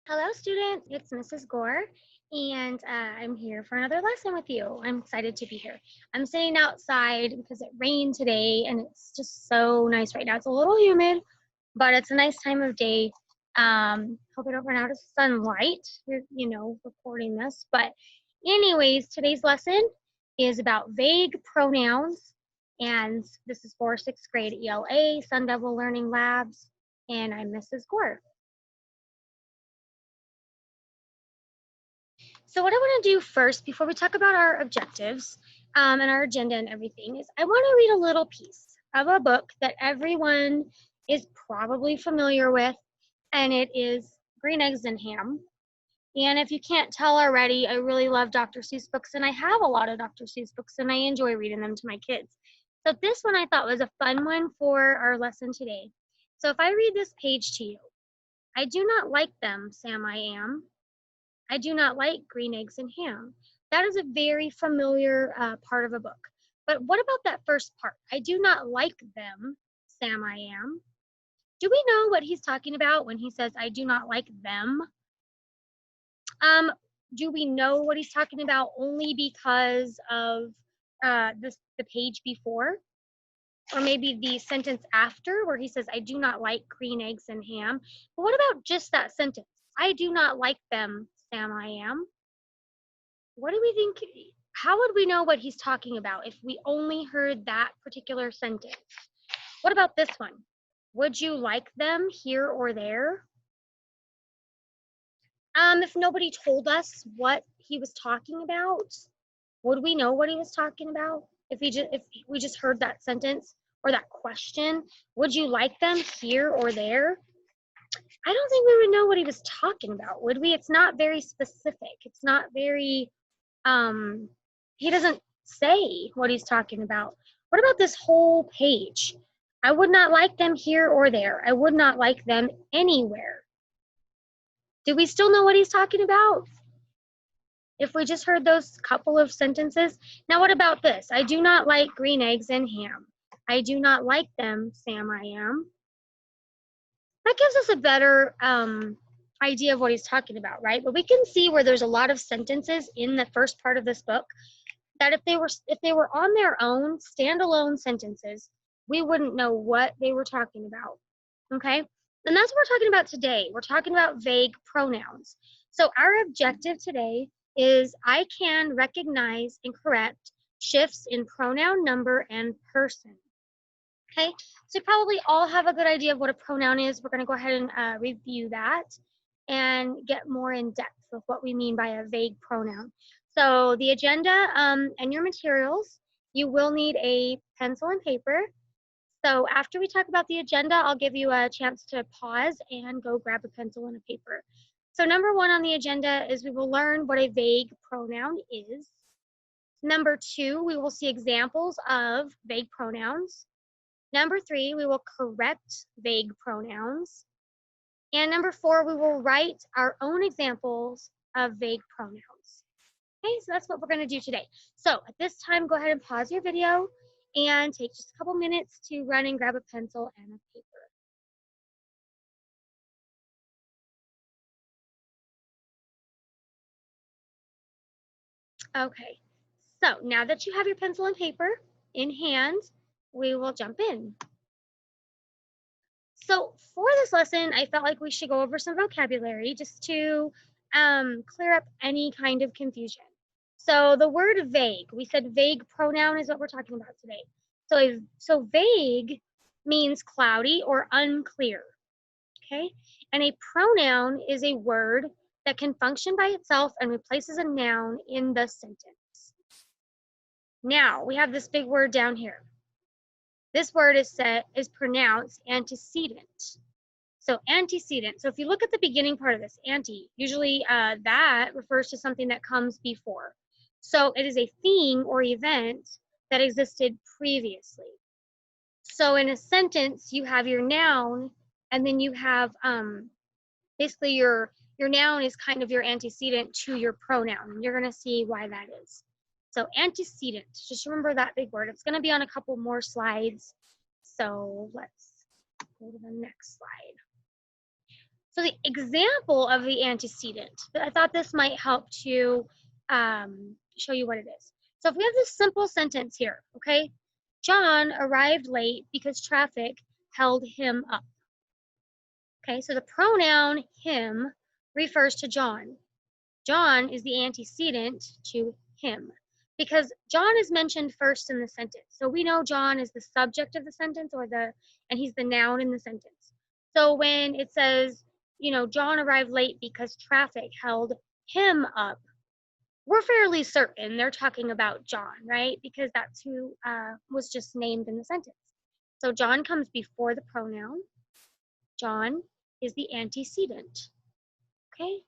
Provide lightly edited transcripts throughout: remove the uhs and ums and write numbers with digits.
Hello, students. It's Mrs. Gore, and I'm here for another lesson with you. I'm excited to be here. I'm sitting outside because it rained today, and it's just so nice right now. It's a little humid, but it's a nice time of day. Hope I don't run out of sunlight. Recording this. But anyways, today's lesson is about vague pronouns, and this is for 6th grade ELA, Sun Devil Learning Labs, and I'm Mrs. Gore. So what I want to do first, before we talk about our objectives and our agenda and everything, is I want to read a little piece of a book that everyone is probably familiar with, and it is Green Eggs and Ham. And if you can't tell already, I really love Dr. Seuss books, and I have a lot of Dr. Seuss books, and I enjoy reading them to my kids. So this one I thought was a fun one for our lesson today. So if I read this page to you, I do not like them, Sam I am. I do not like green eggs and ham. That is a very familiar part of a book. But what about that first part? I do not like them, Sam I am. Do we know what he's talking about when he says, I do not like them? Do we know what he's talking about only because of the page before? Or maybe the sentence after where he says, I do not like green eggs and ham. But what about just that sentence? I do not like them, Sam I am. What do we think? How would we know what he's talking about if we only heard that particular sentence? What about this one? Would you like them here or there? If nobody told us what he was talking about, would we know what he was talking about if we just heard that sentence or that question? Would you like them here or there? I don't think we would know what he was talking about, would we? It's not very specific. It's not very he doesn't say what he's talking about. What about this whole page? I would not like them here or there. I would not like them anywhere. Do we still know what he's talking about? If we just heard those couple of sentences. Now what about this? I do not like green eggs and ham. I do not like them, Sam I am. That gives us a better idea of what he's talking about, right? But we can see where there's a lot of sentences in the first part of this book that if they were on their own, standalone sentences, we wouldn't know what they were talking about. Okay? And that's what we're talking about today. We're talking about vague pronouns. So our objective today is I can recognize and correct shifts in pronoun, number, and person. Okay, so you probably all have a good idea of what a pronoun is. We're going to go ahead and review that and get more in depth with what we mean by a vague pronoun. So the agenda and your materials, you will need a pencil and paper. So after we talk about the agenda, I'll give you a chance to pause and go grab a pencil and a paper. So number 1 on the agenda is we will learn what a vague pronoun is. Number 2, we will see examples of vague pronouns. Number 3, we will correct vague pronouns. And number 4, we will write our own examples of vague pronouns. Okay, so that's what we're going to do today. So at this time, go ahead and pause your video and take just a couple minutes to run and grab a pencil and a paper. Okay, so now that you have your pencil and paper in hand, we will jump in. So for this lesson, I felt like we should go over some vocabulary just to clear up any kind of confusion. So the word vague, we said vague pronoun is what we're talking about today. So vague means cloudy or unclear, okay? And a pronoun is a word that can function by itself and replaces a noun in the sentence. Now, we have this big word down here. This word is pronounced antecedent. So antecedent. So if you look at the beginning part of this, ante, usually that refers to something that comes before. So it is a thing or event that existed previously. So in a sentence, you have your noun, and then you have basically your noun is kind of your antecedent to your pronoun. And you're going to see why that is. So antecedent, just remember that big word. It's going to be on a couple more slides. So let's go to the next slide. So the example of the antecedent, I thought this might help to show you what it is. So if we have this simple sentence here, okay? John arrived late because traffic held him up. Okay, so the pronoun him refers to John. John is the antecedent to him because John is mentioned first in the sentence. So we know John is the subject of the sentence and he's the noun in the sentence. So when it says, you know, John arrived late because traffic held him up, we're fairly certain they're talking about John, right? Because that's who was just named in the sentence. So John comes before the pronoun. John is the antecedent, okay?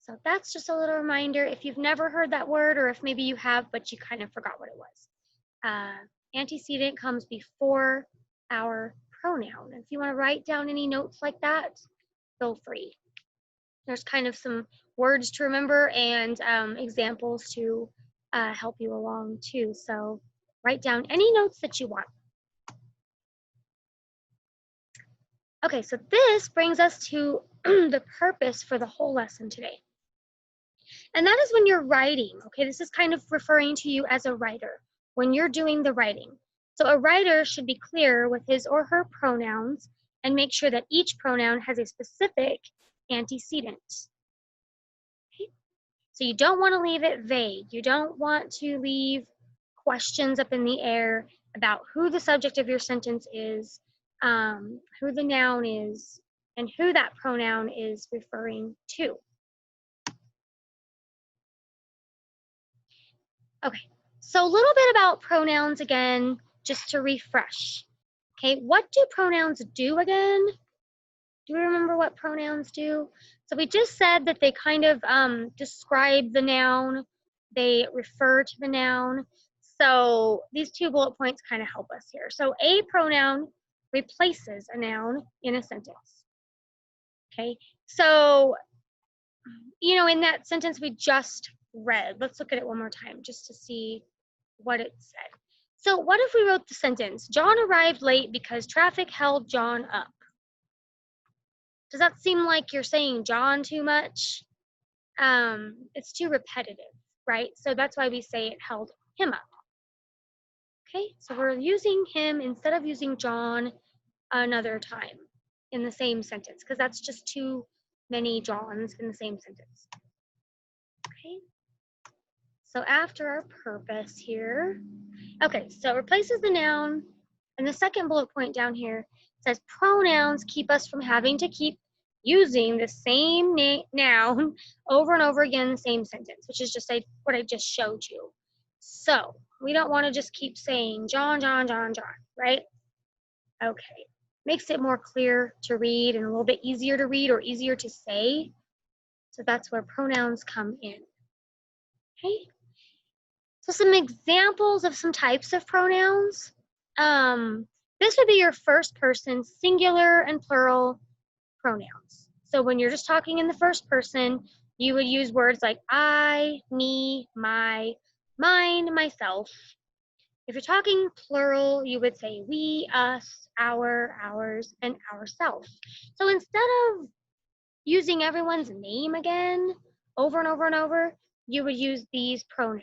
So that's just a little reminder if you've never heard that word, or if maybe you have, but you kind of forgot what it was. Antecedent comes before our pronoun. If you want to write down any notes like that, feel free. There's kind of some words to remember and examples to help you along too. So write down any notes that you want. Okay, so this brings us to the purpose for the whole lesson today. And that is when you're writing, okay? This is kind of referring to you as a writer, when you're doing the writing. So a writer should be clear with his or her pronouns and make sure that each pronoun has a specific antecedent. Okay? So you don't want to leave it vague. You don't want to leave questions up in the air about who the subject of your sentence is, who the noun is, and who that pronoun is referring to. Okay, so a little bit about pronouns again, just to refresh. Okay, what do pronouns do again? Do you remember what pronouns do? So we just said that they kind of describe the noun, they refer to the noun. So these two bullet points kind of help us here. So a pronoun replaces a noun in a sentence. Okay, so, you know, in that sentence we just read, let's look at it one more time just to see what it said. So what if we wrote the sentence, John arrived late because traffic held John up? Does that seem like you're saying John too much? It's too repetitive, right? So that's why we say it held him up. Okay, so we're using him instead of using John another time in the same sentence, because that's just too many Johns in the same sentence. Okay, so after our purpose here, okay, so it replaces the noun, and the second bullet point down here says pronouns keep us from having to keep using the same noun over and over again in the same sentence, which is just what I just showed you. So we don't want to just keep saying John, John, John, John, right? Okay, makes it more clear to read and a little bit easier to read or easier to say. So that's where pronouns come in. Okay, so some examples of some types of pronouns. This would be your first person singular and plural pronouns. So when you're just talking in the first person, you would use words like I, me, my, mine, myself. If you're talking plural, you would say we, us, our, ours, and ourself. So instead of using everyone's name again over and over and over, you would use these pronouns.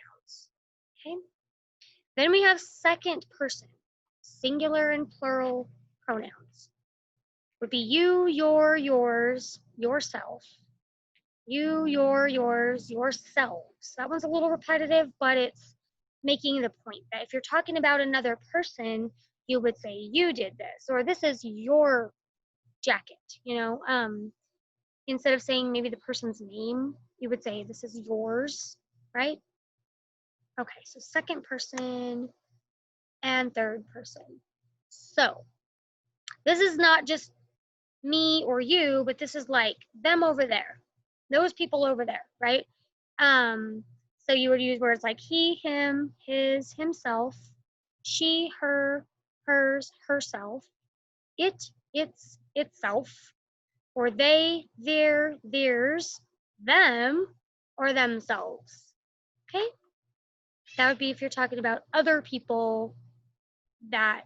Okay? Then we have second person, singular and plural pronouns. Would be you, your, yours, yourself. You, your, yours, yourselves. That one's a little repetitive, but it's making the point that if you're talking about another person, you would say you did this, or this is your jacket, you know. Instead of saying maybe the person's name, you would say this is yours, right? Okay, so second person and third person. So this is not just me or you, but this is like them over there, those people over there, right? So you would use words like he, him, his, himself, she, her, hers, herself, it, its, itself, or they, their, theirs, them, or themselves. Okay? That would be if you're talking about other people that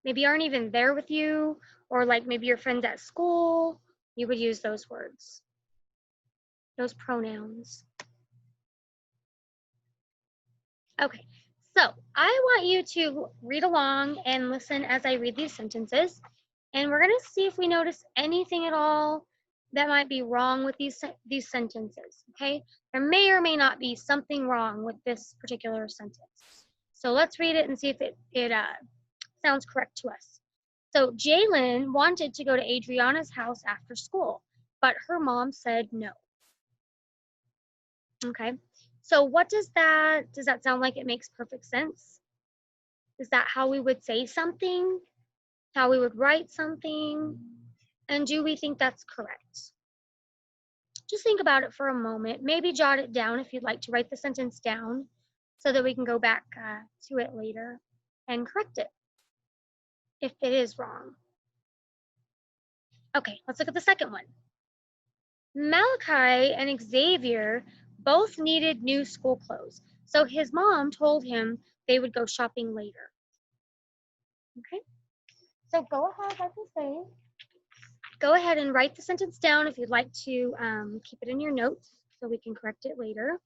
maybe aren't even there with you, or like maybe your friends at school, you would use those words, those pronouns. Okay, so I want you to read along and listen as I read these sentences, and we're going to see if we notice anything at all that might be wrong with these sentences, okay? There may or may not be something wrong with this particular sentence. So let's read it and see if it sounds correct to us. So Jalen wanted to go to Adriana's house after school, but her mom said no. Okay, so what does that sound like? It makes perfect sense? Is that how we would say something? How we would write something? And do we think that's correct? Just think about it for a moment. Maybe jot it down if you'd like to write the sentence down so that we can go back to it later and correct it if it is wrong. Okay, let's look at the second one. Malachi and Xavier both needed new school clothes, so his mom told him they would go shopping later. Okay, so go ahead, like I say, go ahead and write the sentence down if you'd like to keep it in your notes so we can correct it later.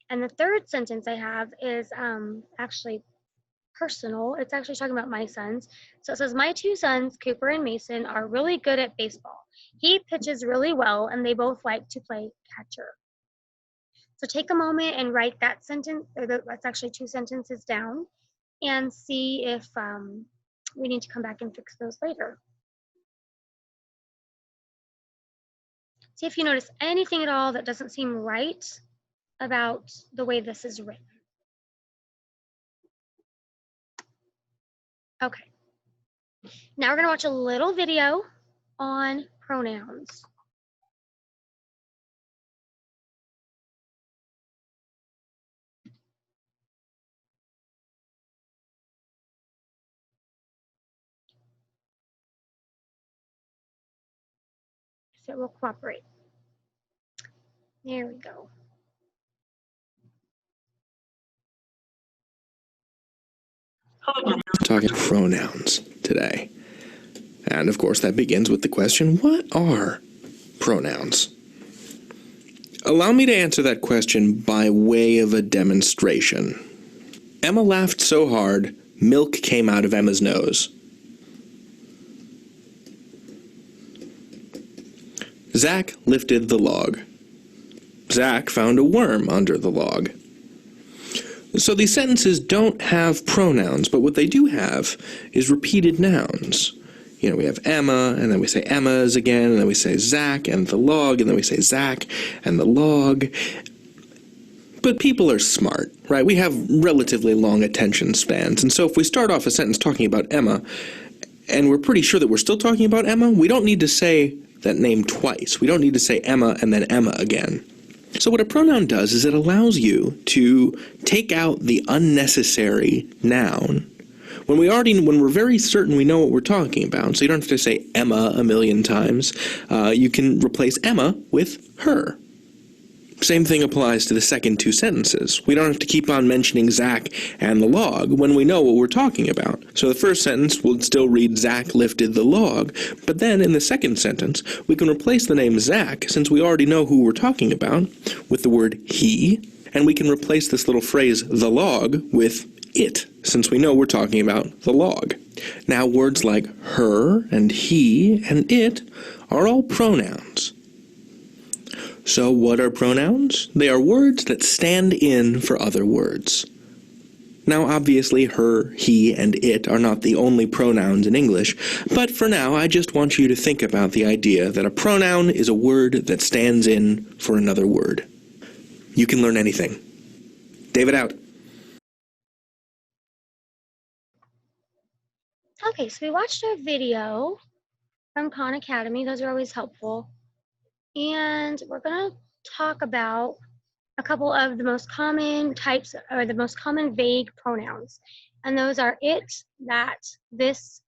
And the third sentence I have is actually personal. It's actually talking about my sons. So it says, my two sons, Cooper and Mason, are really good at baseball. He pitches really well, and they both like to play catcher. So take a moment and write that sentence, or that's actually two sentences down, and see if we need to come back and fix those later. See if you notice anything at all that doesn't seem right about the way this is written. Okay. Now we're going to watch a little video on pronouns. So it will cooperate. There we go. Talking pronouns today. And of course, that begins with the question, what are pronouns? Allow me to answer that question by way of a demonstration. Emma laughed so hard, milk came out of Emma's nose. Zach lifted the log. Zach found a worm under the log. So these sentences don't have pronouns, but what they do have is repeated nouns. You know, we have Emma, and then we say Emma's again, and then we say Zach and the log, and then we say Zach and the log. But people are smart, right? We have relatively long attention spans, and so if we start off a sentence talking about Emma, and we're pretty sure that we're still talking about Emma, we don't need to say that name twice. We don't need to say Emma and then Emma again. So what a pronoun does is it allows you to take out the unnecessary noun when we're very certain we know what we're talking about. So you don't have to say Emma a million times. You can replace Emma with her. Same thing applies to the second two sentences. We don't have to keep on mentioning Zach and the log when we know what we're talking about. So the first sentence will still read Zach lifted the log, but then in the second sentence, we can replace the name Zach, since we already know who we're talking about, with the word he, and we can replace this little phrase, the log, with it, since we know we're talking about the log. Now words like her and he and it are all pronouns. So what are pronouns? They are words that stand in for other words. Now obviously her, he, and it are not the only pronouns in English, but for now I just want you to think about the idea that a pronoun is a word that stands in for another word. You can learn anything. David out. Okay, so we watched our video from Khan Academy. Those are always helpful. And we're going to talk about a couple of the most common types, or the most common vague pronouns. And those are it, that, this,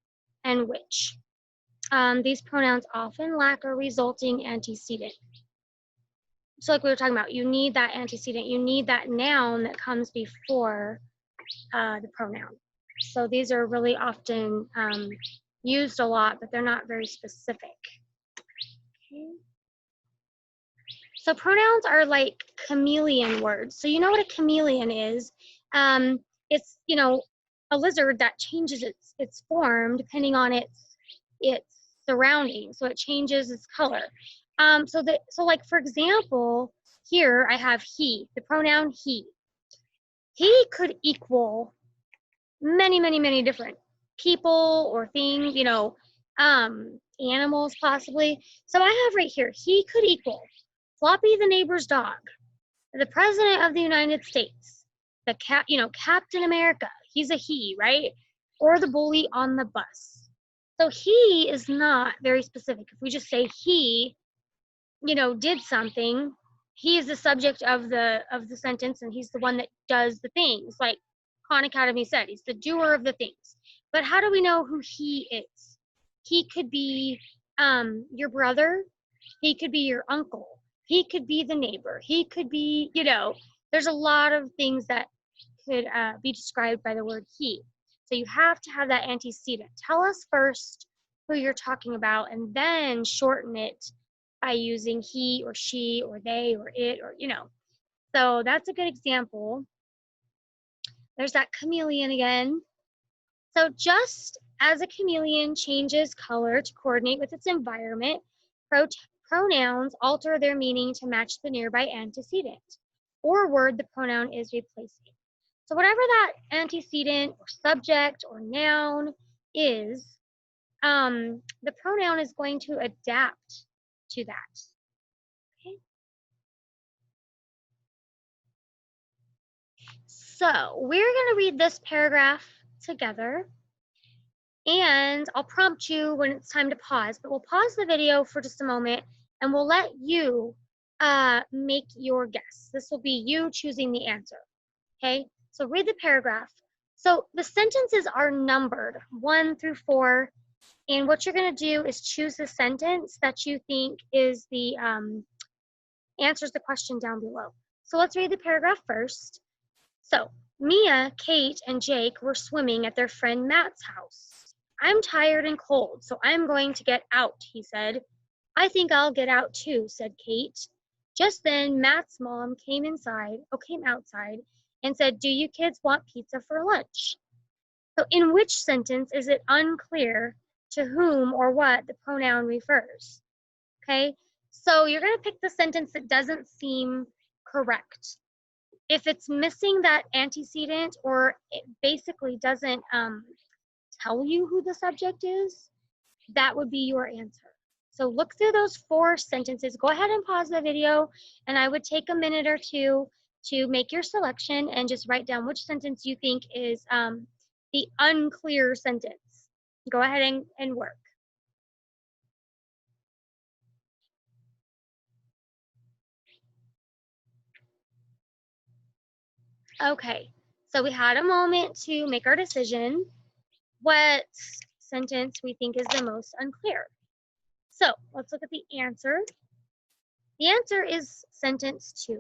and which. These pronouns often lack a resulting antecedent. So like we were talking about, you need that antecedent, you need that noun that comes before the pronoun. So these are really often used a lot, but they're not very specific. Okay. So pronouns are like chameleon words. So you know what a chameleon is? It's, you know, a lizard that changes its form depending on its surroundings. So it changes its color. So like for example, here I have he, the pronoun he. He could equal many, many, many different people or things, you know, animals possibly. So I have right here, he could equal Floppy the neighbor's dog, the president of the United States, the Captain America, he's a he, right? Or the bully on the bus. So he is not very specific. If we just say he, you know, did something, he is the subject of the sentence and he's the one that does the things, like Khan Academy said, he's the doer of the things. But how do we know who he is? He could be your brother, he could be your uncle, he could be the neighbor, he could be, you know, there's a lot of things that could be described by the word he. So you have to have that antecedent. Tell us first who you're talking about and then shorten it by using he or she or they or it or, you know. So that's a good example. There's that chameleon again. So just as a chameleon changes color to coordinate with its environment, pronouns alter their meaning to match the nearby antecedent or word the pronoun is replacing. So whatever that antecedent or subject or noun is, the pronoun is going to adapt to that. Okay. So we're going to read this paragraph together, and I'll prompt you when it's time to pause, but we'll pause the video for just a moment and we'll let you make your guess. This will be you choosing the answer. Okay, so read the paragraph. So the sentences are numbered 1 through 4, and what you're going to do is choose the sentence that you think is the answers the question down below. So let's read the paragraph first. So Mia, Kate, and Jake were swimming at their friend Matt's house. I'm tired and cold, so I'm going to get out, he said. I think I'll get out too, said Kate. Just then, Matt's mom came outside and said, do you kids want pizza for lunch? So in which sentence is it unclear to whom or what the pronoun refers? Okay, so you're going to pick the sentence that doesn't seem correct. If it's missing that antecedent or it basically doesn't tell you who the subject is, that would be your answer. So look through those 4 sentences. Go ahead and pause the video, and I would take a minute or two to make your selection and just write down which sentence you think is the unclear sentence. Go ahead and work. Okay, so we had a moment to make our decision. What sentence we think is the most unclear? So let's look at the answer. The answer is sentence 2.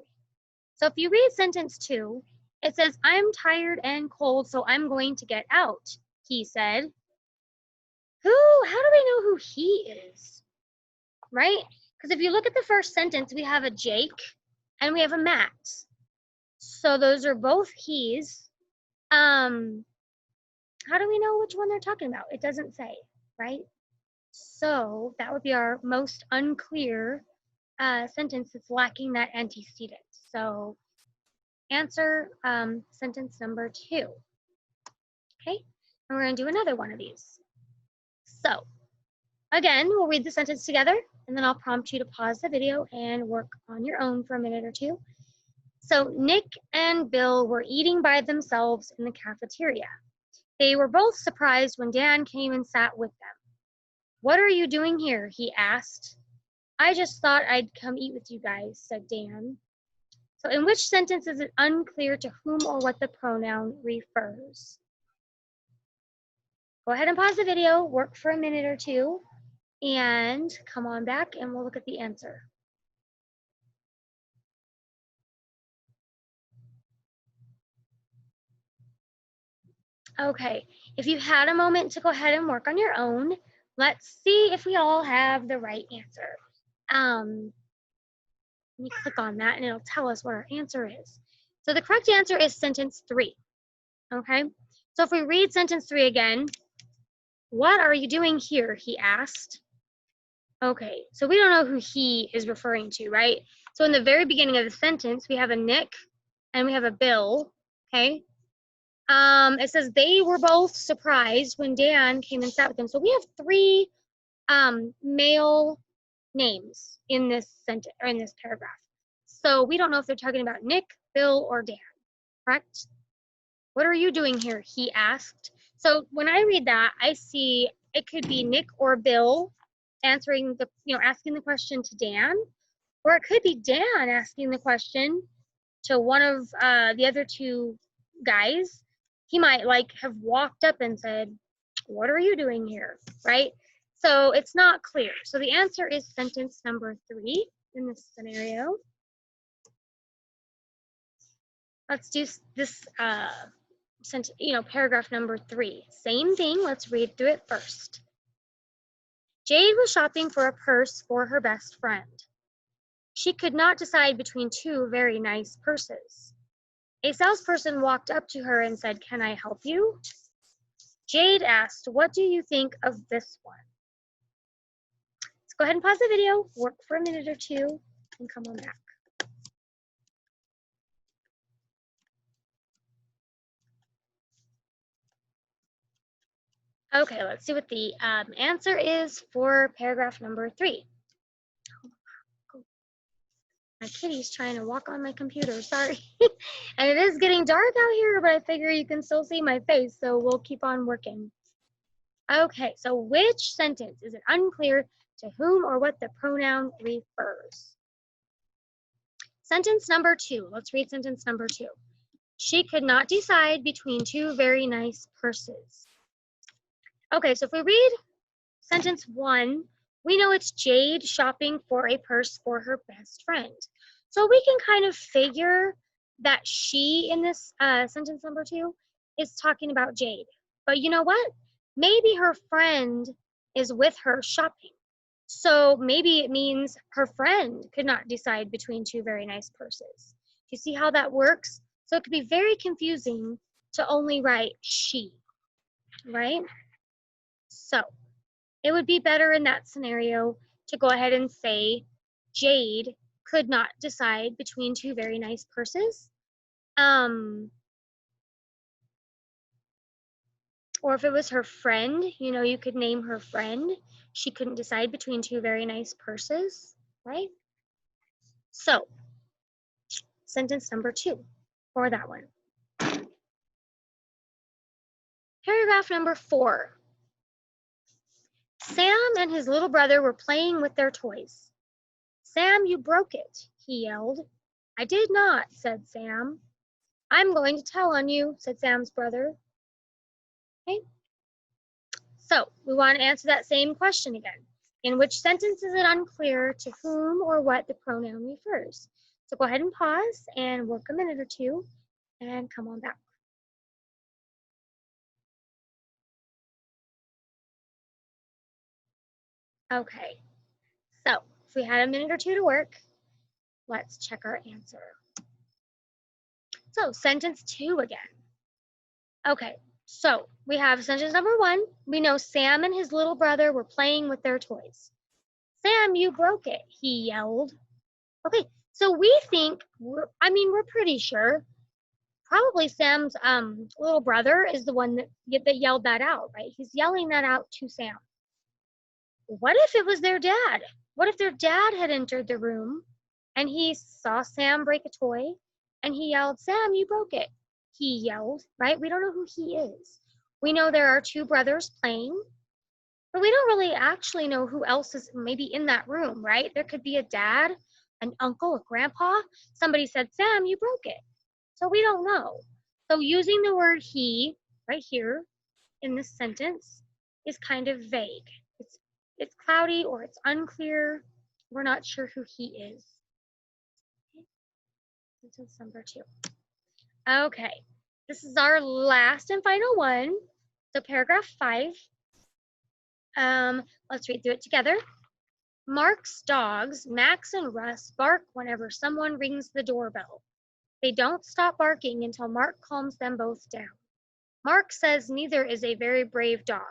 So if you read sentence 2, it says, I'm tired and cold, so I'm going to get out, he said. How do we know who he is? Right? Because if you look at the first sentence, we have a Jake and we have a Matt. So those are both he's. How do we know which one they're talking about? It doesn't say, right? So that would be our most unclear sentence that's lacking that antecedent. So answer sentence number 2. Okay, and we're going to do another one of these. So again, we'll read the sentence together, and then I'll prompt you to pause the video and work on your own for a minute or two. So Nick and Bill were eating by themselves in the cafeteria. They were both surprised when Dan came and sat with them. What are you doing here? He asked. I just thought I'd come eat with you guys, said Dan. So in which sentence is it unclear to whom or what the pronoun refers? Go ahead and pause the video, work for a minute or two, and come on back and we'll look at the answer. Okay, if you had a moment to go ahead and work on your own, let's see if we all have the right answer. Let me click on that and it'll tell us what our answer is. So the correct answer is sentence 3. Okay, so if we read sentence 3 again, what are you doing here? He asked. Okay, so we don't know who he is referring to, right? So in the very beginning of the sentence, we have a Nick and we have a Bill, okay? It says they were both surprised when Dan came and sat with them. So we have 3 male names in this sentence or in this paragraph. So we don't know if they're talking about Nick, Bill, or Dan, correct? What are you doing here? He asked. So when I read that, I see it could be Nick or Bill answering the, asking the question to Dan, or it could be Dan asking the question to one of the other 2 guys. He might have walked up and said, "What are you doing here?" Right? So it's not clear. So the answer is sentence number 3 in this scenario. Let's do this paragraph number 3. Same thing. Let's read through it first. Jade was shopping for a purse for her best friend. She could not decide between 2 very nice purses. A salesperson walked up to her and said, "Can I help you?" Jade asked, "What do you think of this one?" Let's go ahead and pause the video, work for a minute or 2, and come on back. Okay, let's see what the answer is for paragraph number 3. My kitty's trying to walk on my computer, sorry. And it is getting dark out here, but I figure you can still see my face, so we'll keep on working. Okay, so which sentence is it unclear to whom or what the pronoun refers? Sentence number 2. Let's read sentence number 2. She could not decide between 2 very nice purses. Okay, so if we read sentence 1, we know it's Jade shopping for a purse for her best friend. So we can kind of figure that she in this sentence number 2 is talking about Jade. But you know what? Maybe her friend is with her shopping. So maybe it means her friend could not decide between 2 very nice purses. Do you see how that works? So it could be very confusing to only write she, right? So it would be better in that scenario to go ahead and say Jade could not decide between 2 very nice purses. Or if it was her friend, you could name her friend. She couldn't decide between 2 very nice purses, right? So, sentence number 2 for that one. Paragraph number 4. Sam and his little brother were playing with their toys. "Sam, you broke it," he yelled. "I did not," said Sam. "I'm going to tell on you," said Sam's brother. Okay. So we want to answer that same question again. In which sentence is it unclear to whom or what the pronoun refers? So go ahead and pause and work a minute or 2 and come on back. Okay, so if we had a minute or 2 to work, let's check our answer. So sentence 2 again. Okay, so we have sentence number 1. We know Sam and his little brother were playing with their toys. "Sam, you broke it," he yelled. Okay, so we think, we're pretty sure, probably Sam's little brother is the one that yelled that out, right? He's yelling that out to Sam. What if it was their dad? What if their dad had entered the room and he saw Sam break a toy and he yelled, "Sam, you broke it." He yelled, right? We don't know who he is. We know there are 2 brothers playing, but we don't really actually know who else is maybe in that room, right? There could be a dad, an uncle, a grandpa. Somebody said, "Sam, you broke it." So we don't know. So using the word he right here in this sentence is kind of vague. It's cloudy or it's unclear. We're not sure who he is. Okay. Sentence number 2. Okay. This is our last and final one. So paragraph 5. Let's read through it together. Mark's dogs, Max and Russ, bark whenever someone rings the doorbell. They don't stop barking until Mark calms them both down. Mark says neither is a very brave dog.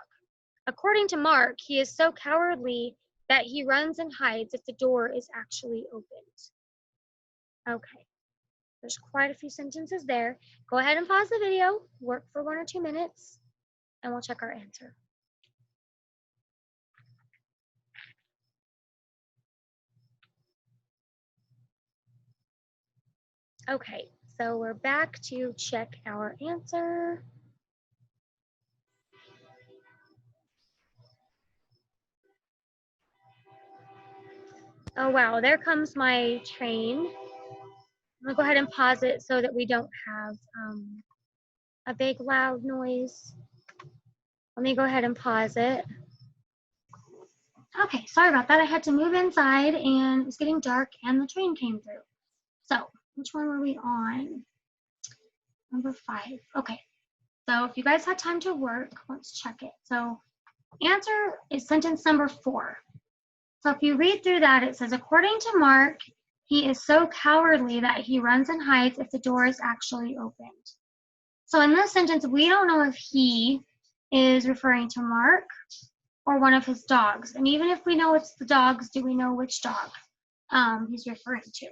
According to Mark, he is so cowardly that he runs and hides if the door is actually opened. Okay, there's quite a few sentences there. Go ahead and pause the video, work for 1 or 2 minutes, and we'll check our answer. Okay, so we're back to check our answer. Oh wow, there comes my train. I'm gonna go ahead and pause it so that we don't have a big loud noise. Let me go ahead and pause it. Okay, sorry about that. I had to move inside and it was getting dark and the train came through. So, which one were we on? Number 5. Okay, so if you guys had time to work, let's check it. So, answer is sentence number 4. So if you read through that, it says, according to Mark, he is so cowardly that he runs and hides if the door is actually opened. So in this sentence, we don't know if he is referring to Mark or one of his dogs. And even if we know it's the dogs, do we know which dog he's referring to?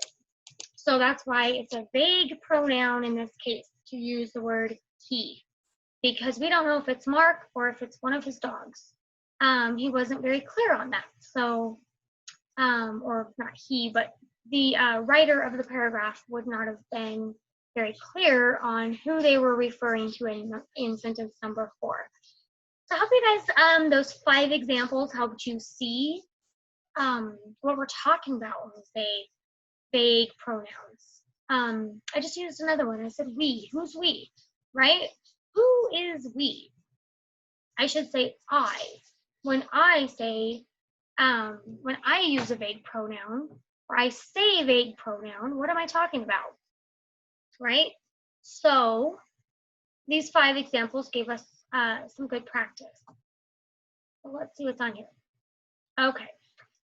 So that's why it's a vague pronoun in this case to use the word he, because we don't know if it's Mark or if it's one of his dogs. He wasn't very clear on that. So, or not he, but the writer of the paragraph would not have been very clear on who they were referring to in sentence number 4. So I hope you guys, those 5 examples helped you see what we're talking about when we say vague pronouns. I just used another one. I said we. Who's we? Right? Who is we? I should say I. When I say, when I use a vague pronoun, or I say a vague pronoun, what am I talking about? Right? So these 5 examples gave us some good practice. So let's see what's on here. Okay,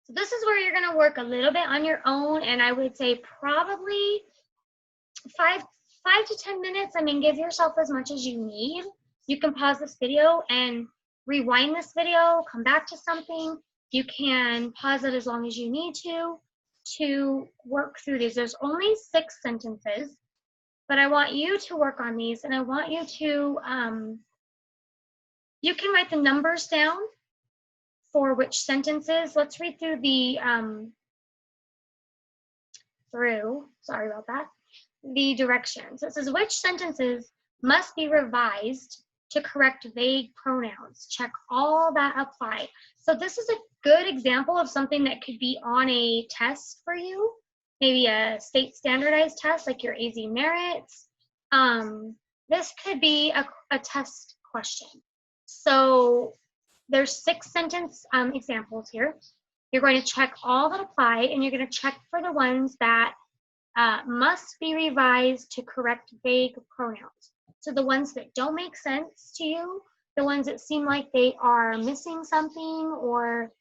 so this is where you're going to work a little bit on your own, and I would say probably 5 to 10 minutes. I mean, give yourself as much as you need. You can pause this video and rewind this video, come back to something. You can pause it as long as you need to work through these. There's only 6 sentences, but I want you to work on these, and I want you to, you can write the numbers down for which sentences. Let's read through the, sorry about that, the directions. It says, which sentences must be revised to correct vague pronouns? Check all that apply. So this is a good example of something that could be on a test for you, maybe a state standardized test like your AZ Merits. This could be a test question. So there's 6 sentence examples here. You're going to check all that apply, and you're going to check for the ones that must be revised to correct vague pronouns. So the ones that don't make sense to you, the ones that seem like they are missing something, or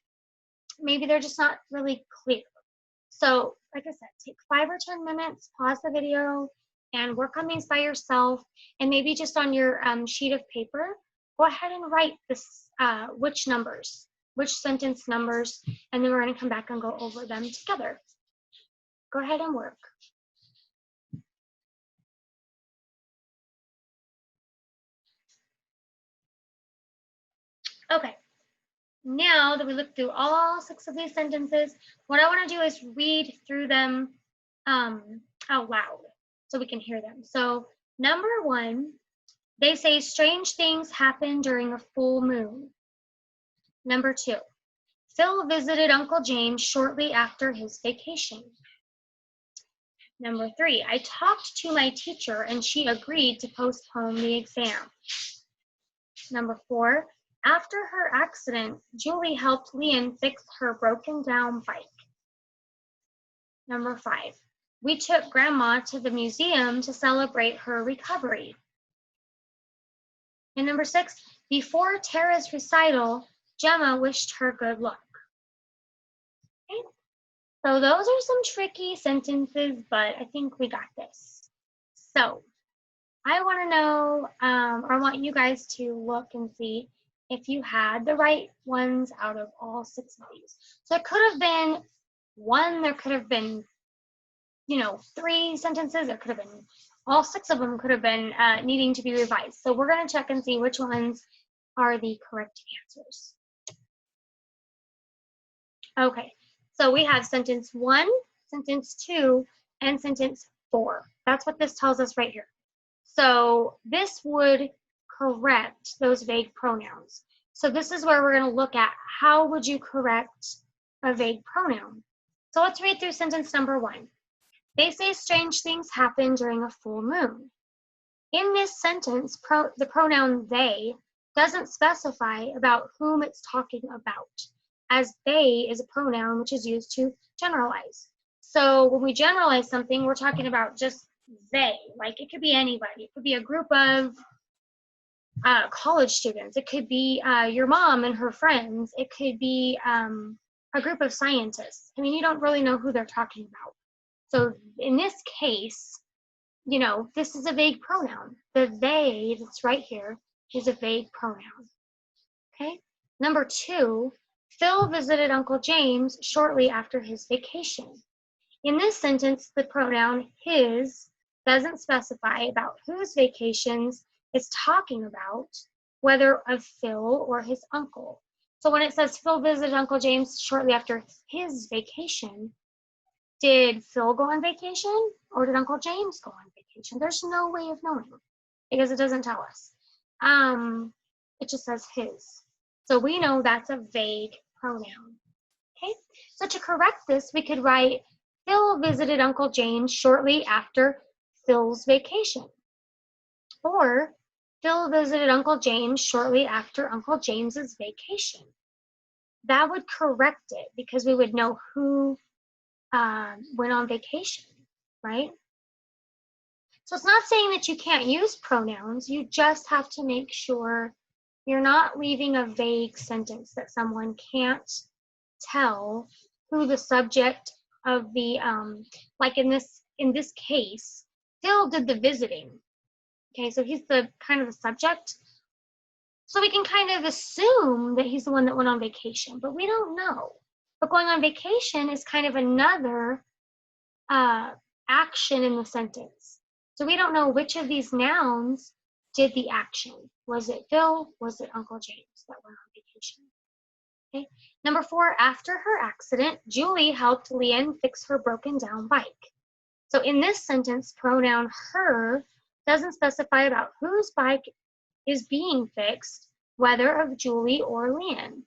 maybe they're just not really clear. So like I said, take 5 or 10 minutes, pause the video, and work on these by yourself. And maybe just on your sheet of paper, go ahead and write this, which numbers, which sentence numbers, and then we're going to come back and go over them together. Go ahead and work. Okay, now that we looked through all 6 of these sentences, what I want to do is read through them out loud so we can hear them. So number 1, they say strange things happen during a full moon. Number 2, Phil visited Uncle James shortly after his vacation. Number 3, I talked to my teacher and she agreed to postpone the exam. Number 4, after her accident, Julie helped Leon fix her broken down bike. Number 5, we took Grandma to the museum to celebrate her recovery. And number 6, before Tara's recital, Gemma wished her good luck. Okay? So those are some tricky sentences, but I think we got this. So I want to know, or I want you guys to look and see if you had the right ones out of all 6 of these. So it could have been 1, there could have been, 3 sentences, there could have been, all 6 of them could have been needing to be revised. So we're going to check and see which ones are the correct answers. Okay, so we have sentence 1, sentence 2, and sentence 4. That's what this tells us right here. So this would correct those vague pronouns. So this is where we're going to look at how would you correct a vague pronoun. So let's read through sentence number 1. They say strange things happen during a full moon. In this sentence, the pronoun they doesn't specify about whom it's talking about, as they is a pronoun which is used to generalize. So when we generalize something, we're talking about just they. Like it could be anybody. It could be a group of college students. It could be your mom and her friends. It could be a group of scientists. I mean, you don't really know who they're talking about. So in this case, this is a vague pronoun. The they that's right here is a vague pronoun. Okay? Number 2, Phil visited Uncle James shortly after his vacation. In this sentence, the pronoun his doesn't specify about whose vacations it's talking about, whether of Phil or his uncle. So when it says Phil visited Uncle James shortly after his vacation, did Phil go on vacation or did Uncle James go on vacation? There's no way of knowing because it doesn't tell us. It just says his. So we know that's a vague pronoun. Okay, so to correct this, we could write Phil visited Uncle James shortly after Phil's vacation. Or Phil visited Uncle James shortly after Uncle James's vacation. That would correct it because we would know who went on vacation, right? So it's not saying that you can't use pronouns. You just have to make sure you're not leaving a vague sentence that someone can't tell who the subject of the, like in this case, Phil did the visiting. Okay, so he's the kind of the subject. So we can kind of assume that he's the one that went on vacation, but we don't know. But going on vacation is kind of another action in the sentence. So we don't know which of these nouns did the action. Was it Phil? Was it Uncle James that went on vacation? Okay. Number 4, after her accident, Julie helped Leanne fix her broken down bike. So in this sentence, pronoun her doesn't specify about whose bike is being fixed, whether of Julie or Leanne.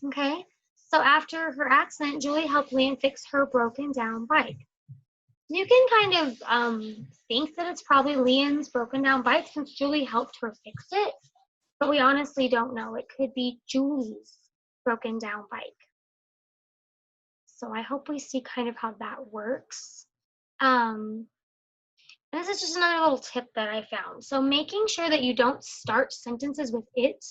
Okay, so after her accident, Julie helped Leanne fix her broken down bike. You can kind of think that it's probably Leanne's broken down bike since Julie helped her fix it, but we honestly don't know. It could be Julie's broken down bike. So I hope we see kind of how that works. And this is just another little tip that I found. So making sure that you don't start sentences with it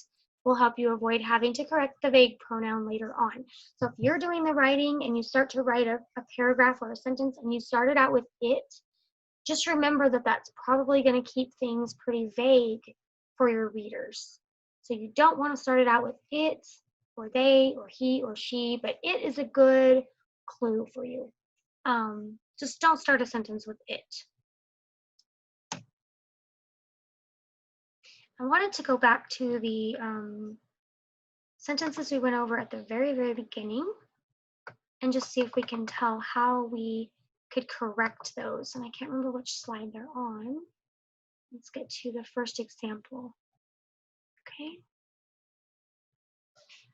will help you avoid having to correct the vague pronoun later on. So if you're doing the writing and you start to write a paragraph or a sentence and you started out with it, just remember that that's probably going to keep things pretty vague for your readers. So you don't want to start it out with it or they or he or she, but it is a good clue for you. Just don't start a sentence with it. I wanted to go back to the sentences we went over at the very, very beginning and just see if we can tell how we could correct those. And I can't remember which slide they're on. Let's get to the first example. Okay.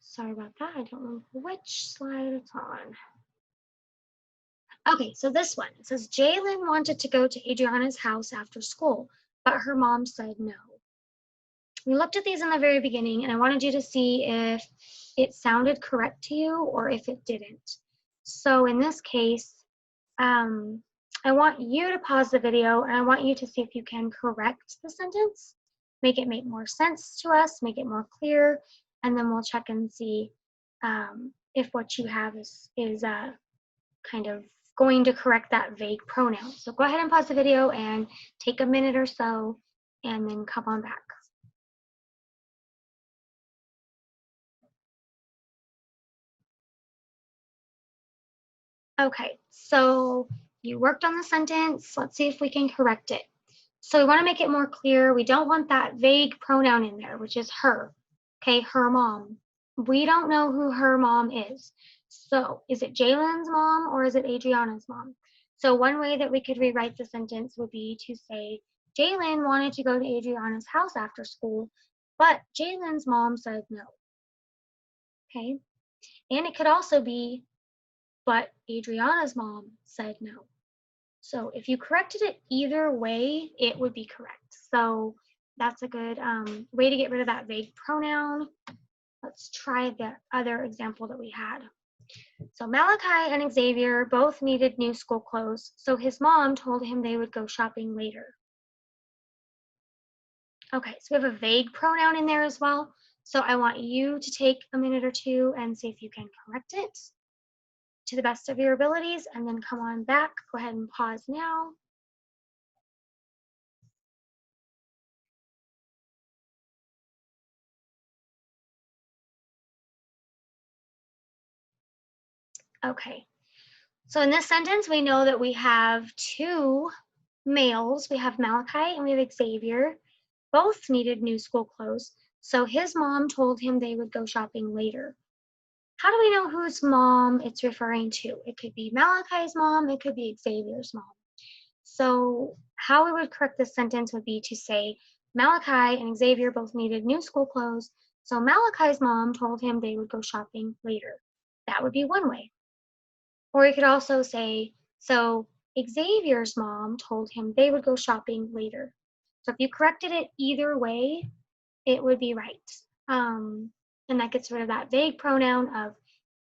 Sorry about that. I don't remember which slide it's on. Okay, so this one, it says Jalen wanted to go to Adriana's house after school, but her mom said no. We looked at these in the very beginning, and I wanted you to see if it sounded correct to you or if it didn't. So in this case, I want you to pause the video, and I want you to see if you can correct the sentence make it make more sense to us, make it more clear, and then we'll check and see if what you have is kind of going to correct that vague pronoun. So go ahead and pause the video and take a minute or so and then come on back. Okay, so you worked on the sentence. Let's see if we can correct it. So we want to make it more clear. We don't want that vague pronoun in there, which is her. Okay, her mom. We don't know who her mom is. So is it Jalen's mom or is it Adriana's mom? So one way that we could rewrite the sentence would be to say, Jalen wanted to go to Adriana's house after school, but Jalen's mom said no. Okay, and it could also be, but Adriana's mom said no. So if you corrected it either way, it would be correct. So that's a good way to get rid of that vague pronoun. Let's try the other example that we had. So Malachi and Xavier both needed new school clothes, so his mom told him they would go shopping later. Okay, so we have a vague pronoun in there as well. So I want you to take a minute or two and see if you can correct it to the best of your abilities, and then come on back. Go ahead and pause now. Okay, so in this sentence, we know that we have two males. We have Malachi and we have Xavier. Both needed new school clothes, so his mom told him they would go shopping later. How do we know whose mom it's referring to? It could be Malachi's mom, it could be Xavier's mom. So how we would correct this sentence would be to say, Malachi and Xavier both needed new school clothes, so Malachi's mom told him they would go shopping later. That would be one way. Or you could also say, so Xavier's mom told him they would go shopping later. So if you corrected it either way, it would be right. And that gets rid of that vague pronoun of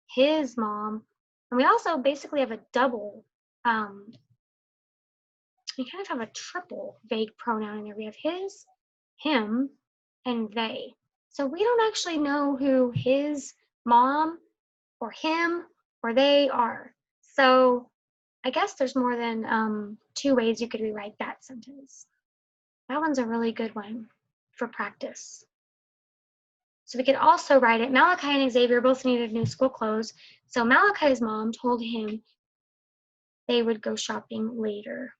his mom. And we also basically have a double, we kind of have a triple vague pronoun in there. We have his, him, and they. So we don't actually know who his mom or him or they are. So I guess there's more than two ways you could rewrite that sentence. That one's a really good one for practice. So we could also write it, Malachi and Xavier both needed new school clothes, so Malachi's mom told him they would go shopping later.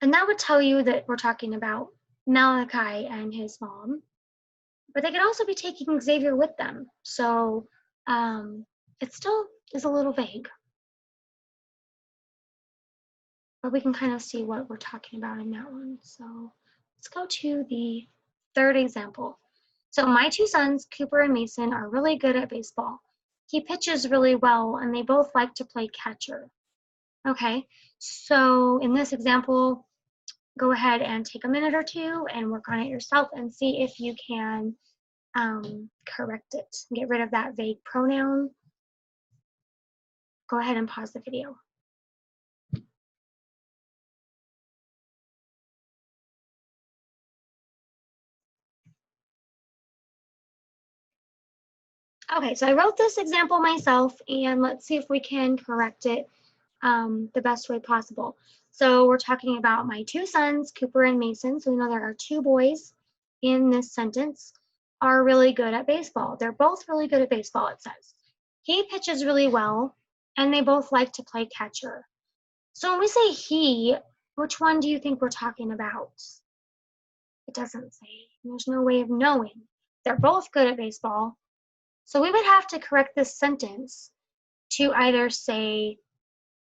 And that would tell you that we're talking about Malachi and his mom, but they could also be taking Xavier with them. So it still is a little vague, but we can kind of see what we're talking about in that one. So let's go to the third example. So my two sons, Cooper and Mason, are really good at baseball. He pitches really well, and they both like to play catcher. Okay, so in this example, go ahead and take a minute or two and work on it yourself and see if you can correct it. Get rid of that vague pronoun. Go ahead and pause the video. Okay, so I wrote this example myself, and let's see if we can correct it the best way possible. So we're talking about my two sons, Cooper and Mason. So we know there are two boys in this sentence, are really good at baseball. They're both really good at baseball, it says. He pitches really well, and they both like to play catcher. So when we say he, which one do you think we're talking about? It doesn't say. There's no way of knowing. They're both good at baseball. So we would have to correct this sentence to either say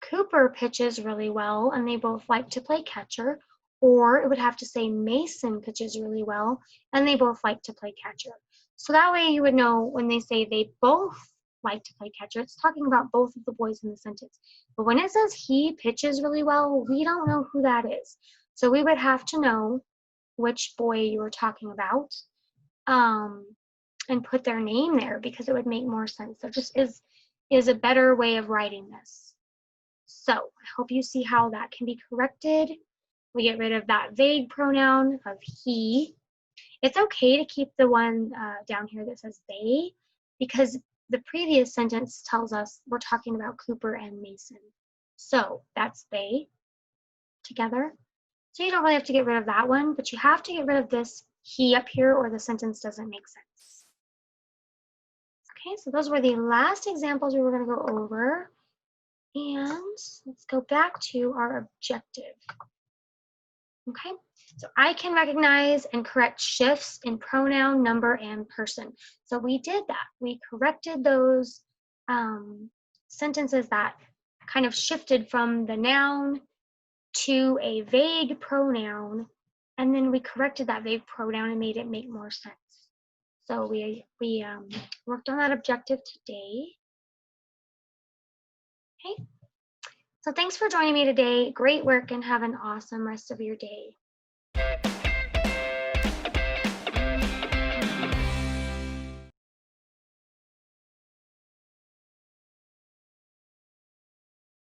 Cooper pitches really well and they both like to play catcher, or it would have to say Mason pitches really well and they both like to play catcher. So that way you would know when they say they both like to play catcher, it's talking about both of the boys in the sentence. But when it says he pitches really well, we don't know who that is. So we would have to know which boy you were talking about and put their name there because it would make more sense. There just is a better way of writing this. So I hope you see how that can be corrected. We get rid of that vague pronoun of he. It's okay to keep the one down here that says they, because the previous sentence tells us we're talking about Cooper and Mason. So that's they together. So you don't really have to get rid of that one, but you have to get rid of this he up here or the sentence doesn't make sense. Okay, so those were the last examples we were going to go over. And let's go back to our objective. Okay, so I can recognize and correct shifts in pronoun, number, and person. So we did that. We corrected those sentences that kind of shifted from the noun to a vague pronoun, and then we corrected that vague pronoun and made it make more sense. So we worked on that objective today. Okay, so thanks for joining me today. Great work and have an awesome rest of your day.